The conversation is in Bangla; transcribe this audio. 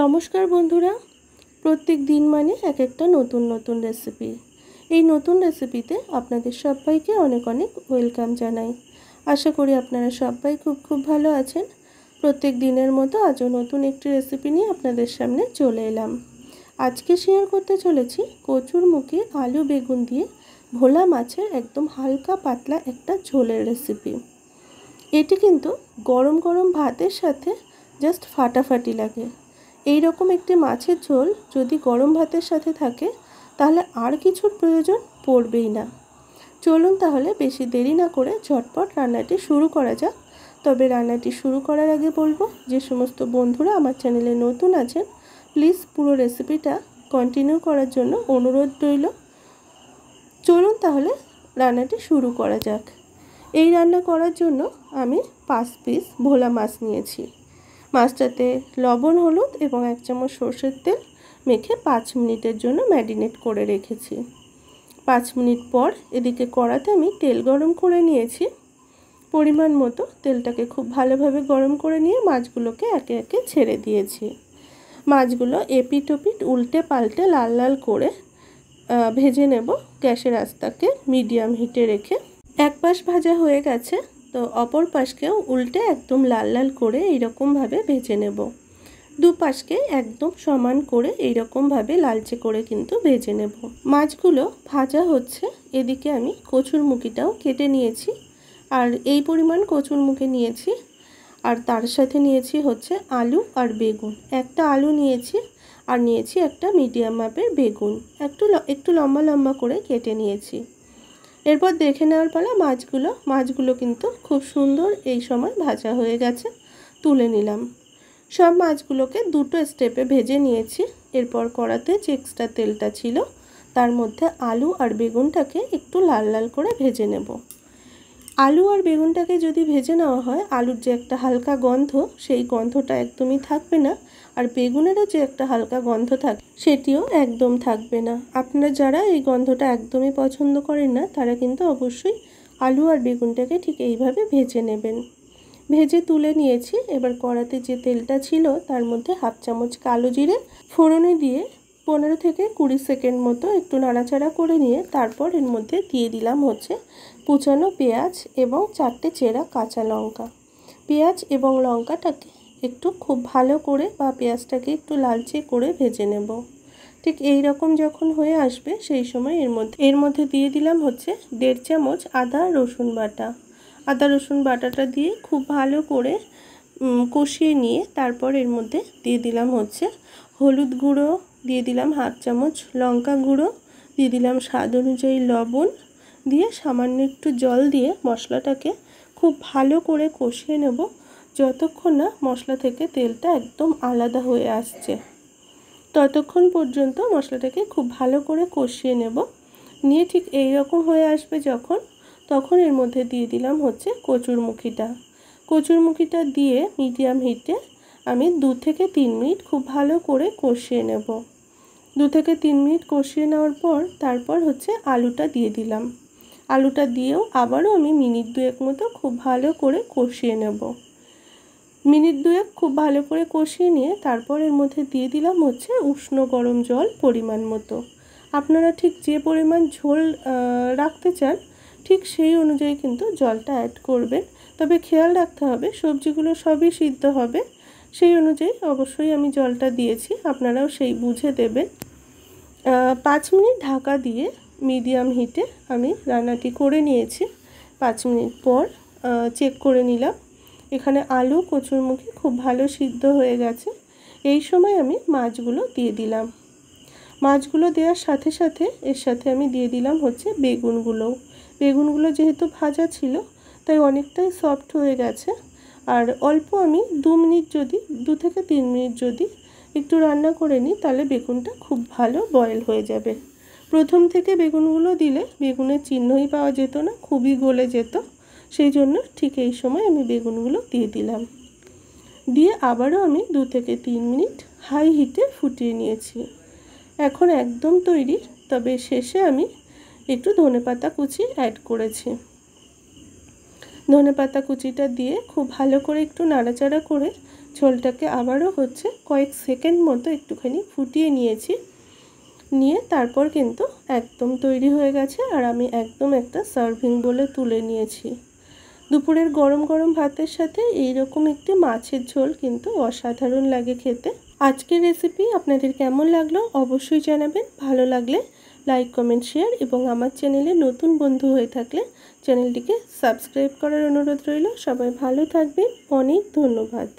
নমস্কার বন্ধুরা, প্রত্যেক দিন মানে এক একটা নতুন নতুন রেসিপি। এই নতুন রেসিপিতে আপনাদের সবাইকে অনেক অনেক ওয়েলকাম জানাই। আশা করি আপনারা সবাই খুব ভালো আছেন। প্রত্যেক দিনের মতো আজও নতুন একটি রেসিপি নিয়ে আপনাদের সামনে চলে এলাম। আজকে শেয়ার করতে চলেছি কচুরমুখী আলু বেগুন দিয়ে ভোলা মাছের একদম হালকা পাতলা একটা ঝোলের রেসিপি। এটি কিন্তু গরম গরম ভাতের সাথে জাস্ট ফাটাফাটি লাগে। এই রকম একটি মাছের ঝোল যদি গরম ভাতের সাথে থাকে তাহলে আর কিছুর প্রয়োজন পড়বেই না। চলুন তাহলে বেশি দেরি না করে ঝটপট রান্নাটি শুরু করা যাক। তবে রান্নাটি শুরু করার আগে বলবো, যে সমস্ত বন্ধুরা আমার চ্যানেলে নতুন আছেন প্লিজ পুরো রেসিপিটা কন্টিনিউ করার জন্য অনুরোধ রইল। চলুন তাহলে রান্নাটি শুরু করা যাক। এই রান্না করার জন্য আমি 5 পিস ভোলা মাছ নিয়েছি। মাছটাতে লবণ, হলুদ এবং 1 চামচ সরষের তেল মেখে 5 মিনিটের জন্য ম্যারিনেট করে রেখেছি। 5 মিনিট পর এদিকে কড়াতে আমি তেল গরম করে নিয়েছি। পরিমাণ মতো তেলটাকে খুব ভালোভাবে গরম করে নিয়ে মাছগুলোকে একে একে ছেড়ে দিয়েছি। মাছগুলো এপিট ওপিট উল্টে পাল্টে লাল লাল করে ভেজে নেব। গ্যাসের আঁচটাকে মিডিয়াম হিটে রেখে এক পাশ ভাজা হয়ে গেছে, তো অপর পাশকেও উল্টে একদম লাল লাল করে এইরকমভাবে ভেজে নেব। দুপাশকে একদম সমান করে এইরকমভাবে লালচে করে কিন্তু ভেজে নেব। মাছগুলো ভাজা হচ্ছে, এদিকে আমি কচুরমুখিটাও কেটে নিয়েছি। আর এই পরিমাণ কচুরমুখি নিয়েছি, আর তার সাথে নিয়েছি হচ্ছে আলু আর বেগুন। একটা আলু নিয়েছি আর নিয়েছি একটা মিডিয়াম মাপের বেগুন, একটু লম্বা লম্বা করে কেটে নিয়েছি। এরপর দেখে নেওয়ার পালা মাছগুলো কিন্তু খুব সুন্দর এই সময় ভাজা হয়ে গেছে, তুলে নিলাম। সব মাছগুলোকে দুটো স্টেপে ভেজে নিয়েছি। এরপর কড়াতে যে এক্সট্রা তেলটা ছিল তার মধ্যে আলু আর বেগুনটাকে একটু লাল লাল করে ভেজে নেব। আলু আর বেগুনটাকে যদি ভেজে নেওয়া হয়, আলুর যে একটা হালকা গন্ধ সেই গন্ধটা একদমই থাকবে না, আর বেগুনেরও যে একটা হালকা গন্ধ থাকে সেটিও একদম থাকবে না। আপনারা যারা এই গন্ধটা একদমই পছন্দ করেন না তারা কিন্তু অবশ্যই আলু আর বেগুনটাকে ঠিক এইভাবে ভেজে নেবেন। ভেজে তুলে নিয়েছি। এবার কড়াতে যে তেলটা ছিল তার মধ্যে 1/2 চামচ কালো জিরে ফোড়নে দিয়ে 15 থেকে 20 সেকেন্ড মতো একটু নাড়াচাড়া করে নিয়ে তারপর এর মধ্যে দিয়ে দিলাম হচ্ছে কুচানো পেঁয়াজ এবং 4টে চেরা কাঁচা লঙ্কা। পেঁয়াজ এবং লঙ্কাটাকে একটু খুব ভালো করে বা পেঁয়াজটাকে একটু লালচে করে ভেজে নেব। ঠিক এই রকম যখন হয়ে আসবে সেই সময় এর মধ্যে দিয়ে দিলাম হচ্ছে 1.5 চামচ আদা রসুন বাটা। আদা রসুন বাটাটা দিয়ে খুব ভালো করে কষিয়ে নিয়ে তারপর এর মধ্যে দিয়ে দিলাম হচ্ছে হলুদ গুঁড়ো, দিয়ে দিলাম 1/2 চামচ লঙ্কা গুঁড়ো, দিয়ে দিলাম স্বাদ অনুযায়ী লবণ, দিয়ে সামান্য একটু জল দিয়ে মশলাটাকে খুব ভালো করে কষিয়ে নেব যতক্ষণ না মশলা থেকে তেলটা একদম আলাদা হয়ে আসছে। ততক্ষণ পর্যন্ত মশলাটাকে খুব ভালো করে কষিয়ে নেব। নিয়ে ঠিক এই রকম হয়ে আসবে তখন এর মধ্যে দিয়ে দিলাম হচ্ছে কচুরমুখিটা দিয়ে মিডিয়াম হিটে আমি 2 থেকে 3 মিনিট খুব ভালো করে কষিয়ে নেব। 2 থেকে 3 মিনিট কষিয়ে নেওয়ার পর তারপর হচ্ছে আলুটা দিয়ে দিলাম। আলুটা দিয়েও আবারও আমি মিনিট 2 মতো খুব ভালো করে কষিয়ে নেব। মিনিট 2 খুব ভালো করে কষিয়ে নিয়ে তারপর এর মধ্যে দিয়ে দিলাম হচ্ছে উষ্ণ গরম জল পরিমাণ মতো। আপনারা ঠিক যে পরিমাণ ঝোল রাখতে চান ঠিক সেই অনুযায়ী কিন্তু জলটা অ্যাড করবেন। তবে খেয়াল রাখতে হবে সবজিগুলো সবই সিদ্ধ হবে, সেই অনুযায়ী অবশ্যই আমি জলটা দিয়েছি, আপনারাও সেই বুঝে দেবেন। 5 মিনিট ঢাকা দিয়ে মিডিয়াম হিটে আমি রান্নাটি করে নিয়েছি। 5 মিনিট পর চেক করে নিলাম, এখানে আলু কচুরমুখী খুব ভালো সিদ্ধ হয়ে গেছে। এই সময় আমি মাছগুলো দিয়ে দিলাম। মাছগুলো দেওয়ার সাথে সাথে এর সাথে আমি দিয়ে দিলাম হচ্ছে বেগুনগুলো যেহেতু ভাজা ছিল তাই অনেকটাই সফট হয়ে গেছে। আর অল্প আমি 2 থেকে 3 মিনিট যদি একটু রান্না করে নিই তাহলে বেগুনটা খুব ভালো বয়েল হয়ে যাবে। প্রথম থেকে বেগুনগুলো দিলে বেগুনের চিহ্নই পাওয়া যেত না, খুবই গলে যেত। সেই জন্য ঠিক এই সময় আমি বেগুনগুলো দিয়ে দিলাম। দিয়ে আবারও আমি 2 থেকে 3 মিনিট হাই হিটে ফুটিয়ে নিয়েছি। এখন একদম তৈরি। তবে শেষে আমি একটু ধনেপাতা কুচি অ্যাড করেছি। ধনেপাতা কুচিটা দিয়ে খুব ভালো করে একটু নাড়াচাড়া করে ঝোলটাকে আবারও কয়েক সেকেন্ড মতো একটুখানি ফুটিয়ে নিয়েছি। নিয়ে তারপর কিন্তু একদম তৈরি হয়ে গেছে, আর আমি একদম একটা সার্ভিং বলে তুলে নিয়েছি। দুপুরের গরম গরম ভাতের সাথে এইরকম একটি মাছের ঝোল কিন্তু অসাধারণ লাগে খেতে। আজকের রেসিপি আপনাদের কেমন লাগলো অবশ্যই জানাবেন। ভালো লাগলে লাইক, কমেন্ট, শেয়ার এবং আমার চ্যানেলে নতুন বন্ধু হয়ে থাকলে চ্যানেলটিকে সাবস্ক্রাইব করার অনুরোধ রইল। সবাই ভালো থাকবেন, অনেক ধন্যবাদ।